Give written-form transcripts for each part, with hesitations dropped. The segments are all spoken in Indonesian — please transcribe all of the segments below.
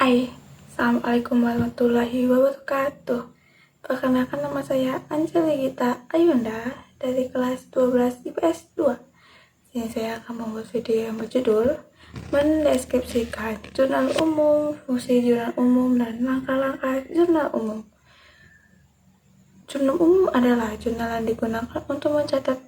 Hai, Assalamualaikum warahmatullahi wabarakatuh. Perkenalkan, nama saya Anjali Gita Ayunda dari kelas 12 IPS 2. Ini saya akan membuat video yang berjudul mendeskripsikan jurnal umum, fungsi jurnal umum, dan langkah-langkah jurnal umum. Jurnal umum adalah jurnal yang digunakan untuk mencatat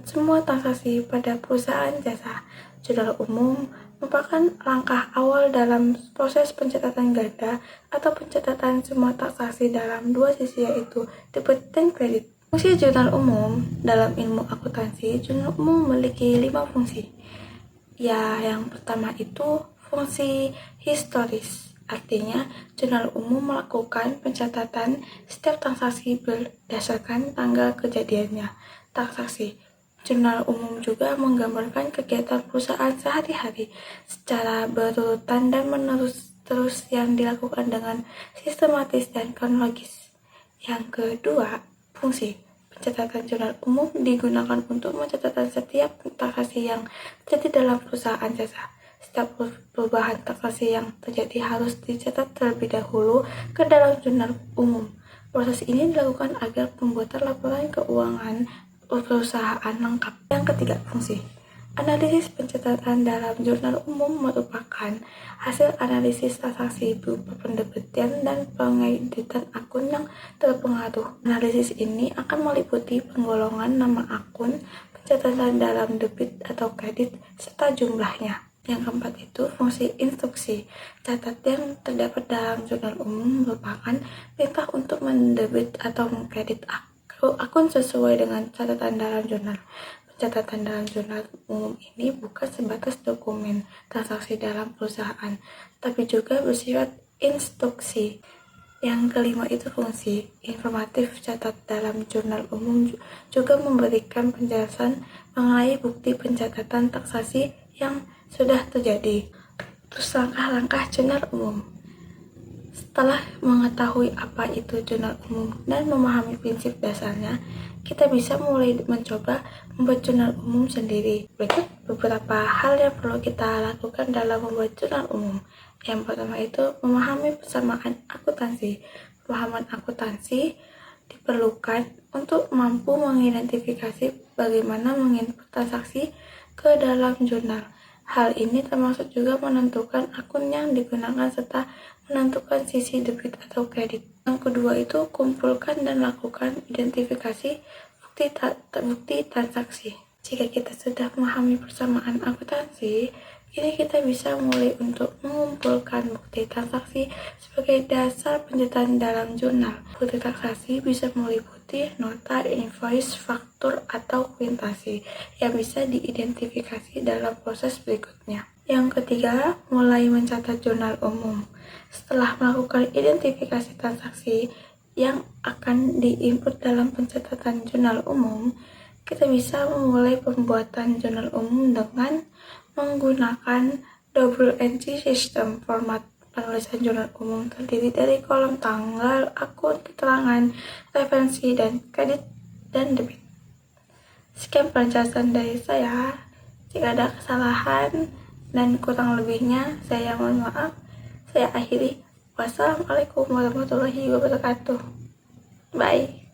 semua transaksi pada perusahaan jasa. Jurnal umum merupakan langkah awal dalam proses pencatatan ganda atau pencatatan semua transaksi dalam dua sisi, yaitu debit dan kredit. Fungsi jurnal umum dalam ilmu akuntansi, jurnal umum memiliki 5 fungsi. Yang pertama itu fungsi historis. Artinya, jurnal umum melakukan pencatatan setiap transaksi berdasarkan tanggal kejadiannya transaksi. Jurnal umum juga menggambarkan kegiatan perusahaan sehari-hari secara berurutan dan menerus yang dilakukan dengan sistematis dan kronologis. Yang kedua, fungsi. Pencatatan jurnal umum digunakan untuk mencatat setiap transaksi yang terjadi dalam perusahaan jasa. Setiap perubahan transaksi yang terjadi harus dicatat terlebih dahulu ke dalam jurnal umum. Proses ini dilakukan agar pembuatan laporan keuangan perusahaan lengkap. Yang ketiga, fungsi. Analisis pencatatan dalam jurnal umum merupakan hasil analisis transaksi berupa pendebitian dan pengeditan akun yang terpengaruh. Analisis ini akan meliputi penggolongan nama akun, pencatatan dalam debit atau kredit, serta jumlahnya. Yang keempat itu fungsi instruksi. Catat yang terdapat dalam jurnal umum merupakan perintah untuk mendebit atau mengkredit akun sesuai dengan catatan dalam jurnal. Pencatatan dalam jurnal umum ini bukan sebatas dokumen transaksi dalam perusahaan, tapi juga bersifat instruksi. Yang kelima itu fungsi informatif. Catat dalam jurnal umum juga memberikan penjelasan mengenai bukti pencatatan transaksi yang sudah terjadi. Terus langkah-langkah jurnal umum. Setelah mengetahui apa itu jurnal umum dan memahami prinsip dasarnya, kita bisa mulai mencoba membuat jurnal umum sendiri. Berikut beberapa hal yang perlu kita lakukan dalam membuat jurnal umum. Yang pertama itu memahami persamaan akuntansi. Pemahaman akuntansi diperlukan untuk mampu mengidentifikasi bagaimana menginput transaksi ke dalam jurnal. Hal ini termasuk juga menentukan akun yang digunakan serta menentukan sisi debit atau kredit. Yang kedua itu kumpulkan dan lakukan identifikasi bukti transaksi. Jika kita sudah memahami persamaan akuntansi, kini kita bisa mulai untuk mengumpulkan bukti transaksi sebagai dasar pencatatan dalam jurnal. Bukti transaksi bisa meliputi nota, invoice, faktur, atau kuitasi yang bisa diidentifikasi dalam proses berikutnya. Yang ketiga, mulai mencatat jurnal umum. Setelah melakukan identifikasi transaksi yang akan diinput dalam pencatatan jurnal umum, kita bisa memulai pembuatan jurnal umum dengan menggunakan double entry system. Format penulisan jurnal umum terdiri dari kolom tanggal, akun, keterangan, referensi, dan kredit dan debit. Sekian penjelasan dari saya. Jika ada kesalahan dan kurang lebihnya, saya mohon maaf. Saya akhiri. Wassalamualaikum warahmatullahi wabarakatuh. Bye.